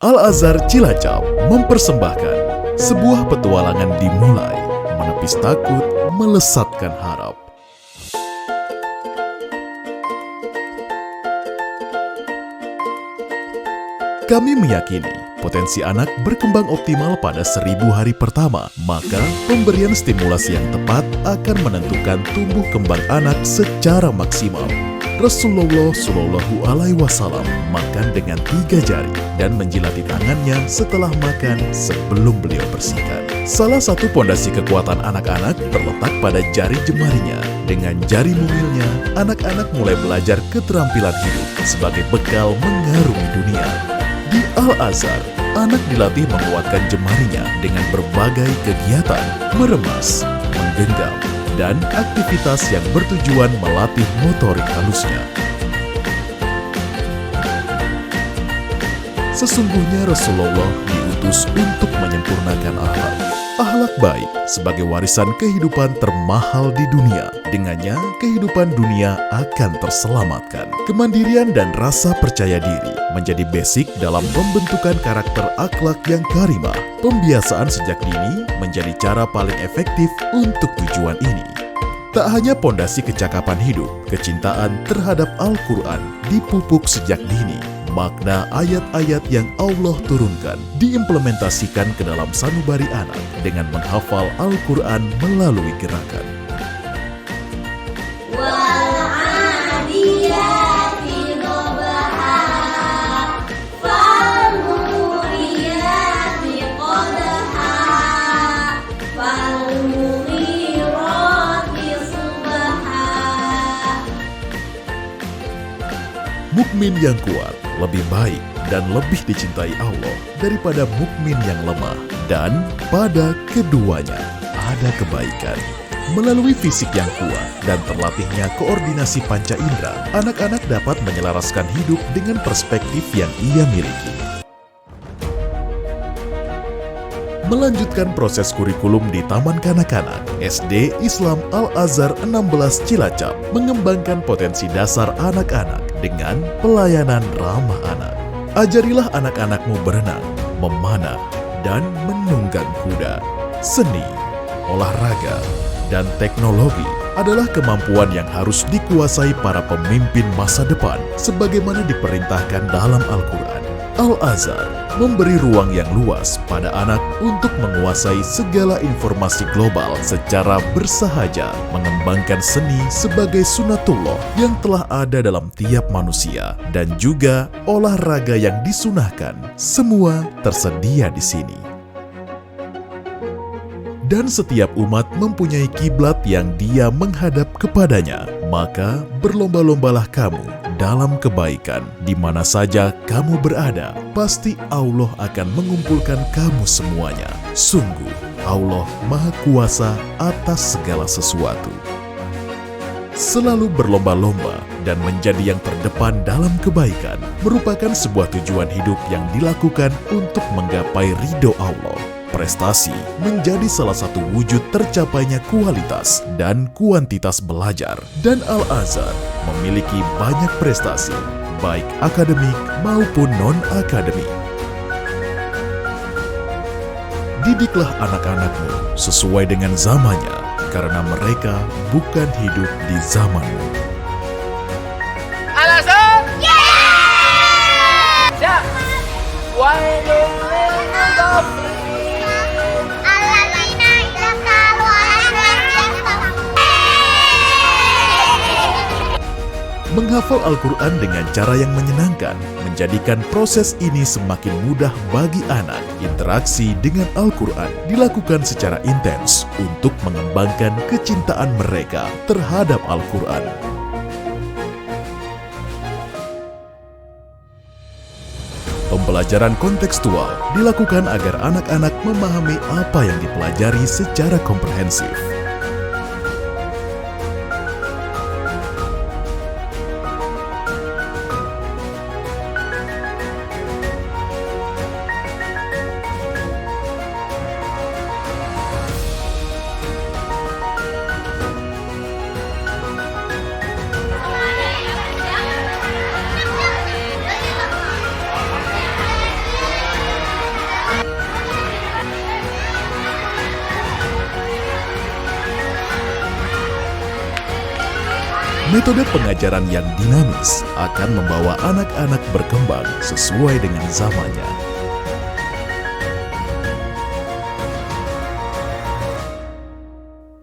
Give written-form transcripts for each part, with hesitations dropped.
Al-Azhar Cilacap mempersembahkan sebuah petualangan dimulai, menepis takut, melesatkan harap. Kami meyakini potensi anak berkembang optimal pada 1000 hari pertama, maka pemberian stimulasi yang tepat akan menentukan tumbuh kembang anak secara maksimal. Rasulullah Shallallahu Alaihi Wasallam makan dengan 3 jari dan menjilati tangannya setelah makan sebelum beliau bersihkan. Salah satu pondasi kekuatan anak-anak terletak pada jari jemarinya. Dengan jari mungilnya, anak-anak mulai belajar keterampilan hidup sebagai bekal mengarungi dunia. Di Al-Azhar, anak dilatih menguatkan jemarinya dengan berbagai kegiatan, meremas, menggenggam, dan aktivitas yang bertujuan melatih motorik halusnya. Sesungguhnya Rasulullah diutus untuk menyempurnakan akhlak. Akhlak baik sebagai warisan kehidupan termahal di dunia. Dengannya, kehidupan dunia akan terselamatkan. Kemandirian dan rasa percaya diri menjadi basic dalam pembentukan karakter akhlak yang karimah. Pembiasaan sejak dini menjadi cara paling efektif untuk tujuan ini. Tak hanya pondasi kecakapan hidup, kecintaan terhadap Al-Quran dipupuk sejak dini. Makna ayat-ayat yang Allah turunkan diimplementasikan ke dalam sanubari anak dengan menghafal Al-Quran melalui gerakan. Mukmin yang kuat lebih baik dan lebih dicintai Allah daripada mukmin yang lemah, dan pada keduanya ada kebaikan. Melalui fisik yang kuat dan terlatihnya koordinasi panca indera, anak-anak dapat menyelaraskan hidup dengan perspektif yang ia miliki. Melanjutkan proses kurikulum di Taman Kanak-kanak SD Islam Al-Azhar 16 Cilacap mengembangkan potensi dasar anak-anak dengan pelayanan ramah anak. Ajarilah anak-anakmu berenang, memanah, dan menunggang kuda. Seni, olahraga, dan teknologi adalah kemampuan yang harus dikuasai para pemimpin masa depan sebagaimana diperintahkan dalam Al-Quran. Al-Azhar memberi ruang yang luas pada anak untuk menguasai segala informasi global secara bersahaja, mengembangkan seni sebagai sunatullah yang telah ada dalam tiap manusia, dan juga olahraga yang disunahkan. Semua tersedia di sini. Dan setiap umat mempunyai kiblat yang dia menghadap kepadanya, maka berlomba-lombalah kamu dalam kebaikan. Di mana saja kamu berada, pasti Allah akan mengumpulkan kamu semuanya. Sungguh, Allah Maha Kuasa atas segala sesuatu. Selalu berlomba-lomba dan menjadi yang terdepan dalam kebaikan merupakan sebuah tujuan hidup yang dilakukan untuk menggapai ridho Allah. Prestasi menjadi salah satu wujud tercapainya kualitas dan kuantitas belajar, dan Al-Azhar memiliki banyak prestasi, baik akademik maupun non-akademik. Didiklah anak-anakmu sesuai dengan zamannya, karena mereka bukan hidup di zamanmu. Al-Azhar! Yeah! Siap! Wailul lil mutaffifin. Menghafal Al-Quran dengan cara yang menyenangkan menjadikan proses ini semakin mudah bagi anak. Interaksi dengan Al-Quran dilakukan secara intens untuk mengembangkan kecintaan mereka terhadap Al-Quran. Pembelajaran kontekstual dilakukan agar anak-anak memahami apa yang dipelajari secara komprehensif. Metode pengajaran yang dinamis akan membawa anak-anak berkembang sesuai dengan zamannya.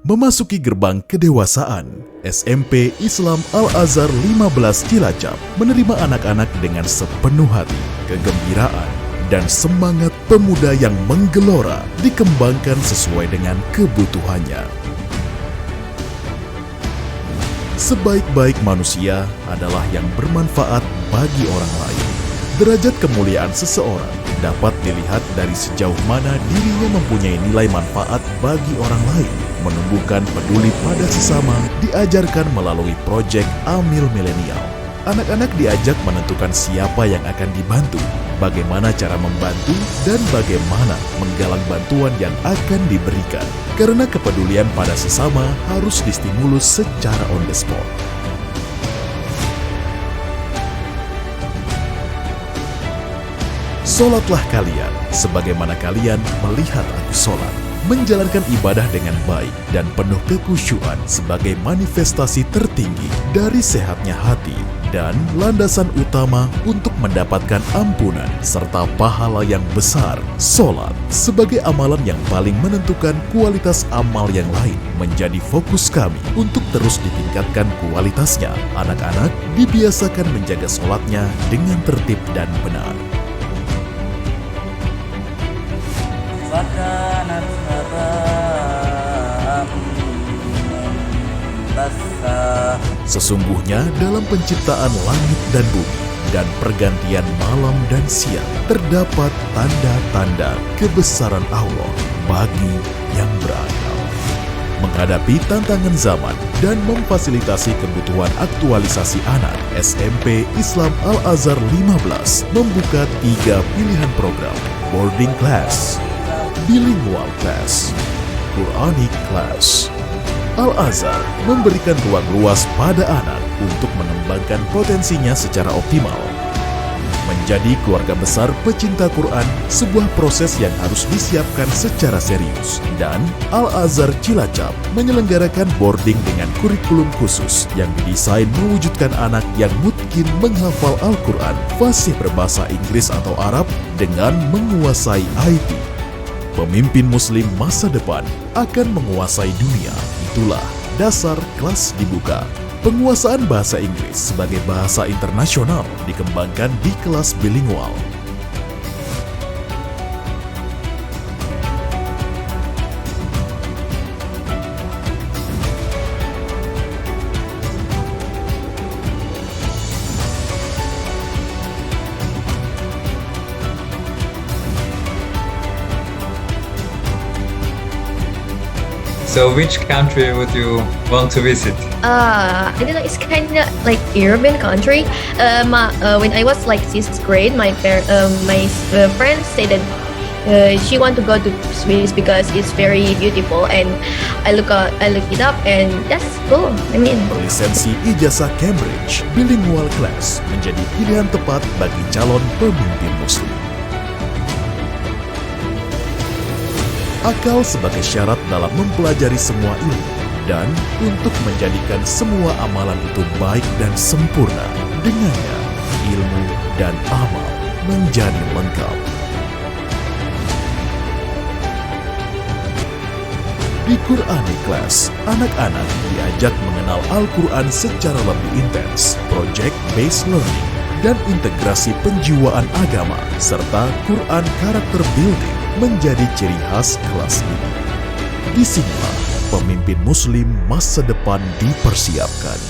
Memasuki gerbang kedewasaan, SMP Islam Al-Azhar 15 Cilacap menerima anak-anak dengan sepenuh hati, kegembiraan, dan semangat pemuda yang menggelora dikembangkan sesuai dengan kebutuhannya. Sebaik-baik manusia adalah yang bermanfaat bagi orang lain. Derajat kemuliaan seseorang dapat dilihat dari sejauh mana dirinya mempunyai nilai manfaat bagi orang lain. Menumbuhkan peduli pada sesama diajarkan melalui proyek Amil Milenial. Anak-anak diajak menentukan siapa yang akan dibantu, bagaimana cara membantu, dan bagaimana menggalang bantuan yang akan diberikan. Karena kepedulian pada sesama harus distimulus secara on the spot. Sholatlah kalian, sebagaimana kalian melihat aku sholat. Menjalankan ibadah dengan baik dan penuh kekhusyuan sebagai manifestasi tertinggi dari sehatnya hati dan landasan utama untuk mendapatkan ampunan serta pahala yang besar. Sholat sebagai amalan yang paling menentukan kualitas amal yang lain menjadi fokus kami untuk terus ditingkatkan kualitasnya. Anak-anak dibiasakan menjaga sholatnya dengan tertib dan benar. Sesungguhnya dalam penciptaan langit dan bumi dan pergantian malam dan siang terdapat tanda-tanda kebesaran Allah bagi yang berakal. Menghadapi tantangan zaman dan memfasilitasi kebutuhan aktualisasi anak, SMP Islam Al-Azhar 15 membuka 3 pilihan program: boarding class, bilingual class, Quranic class. Al-Azhar memberikan ruang luas pada anak untuk mengembangkan potensinya secara optimal. Menjadi keluarga besar pecinta Quran, sebuah proses yang harus disiapkan secara serius. Dan Al-Azhar Cilacap menyelenggarakan boarding dengan kurikulum khusus yang didesain mewujudkan anak yang mungkin menghafal Al-Quran, fasih berbahasa Inggris atau Arab dengan menguasai IT. Pemimpin Muslim masa depan akan menguasai dunia. Itulah dasar kelas dibuka. Penguasaan bahasa Inggris sebagai bahasa internasional dikembangkan di kelas bilingual. So which country would you want to visit? I don't know. It's kind of like European country. When I was like 6th grade, my friend said that she want to go to Swiss because it's very beautiful, and I look it up, and that's cool. I mean, Lisensi ijazah Cambridge Bilingual Class menjadi pilihan tepat bagi calon pemimpin Muslim. Akal sebagai syarat dalam mempelajari semua ilmu dan untuk menjadikan semua amalan itu baik dan sempurna. Dengannya, ilmu dan amal menjadi lengkap. Di Quranic Class, anak-anak diajak mengenal Al-Quran secara lebih intens, project-based learning, dan integrasi penjiwaan agama, serta Quran Character Building menjadi ciri khas kelas ini. Disinilah pemimpin Muslim masa depan dipersiapkan.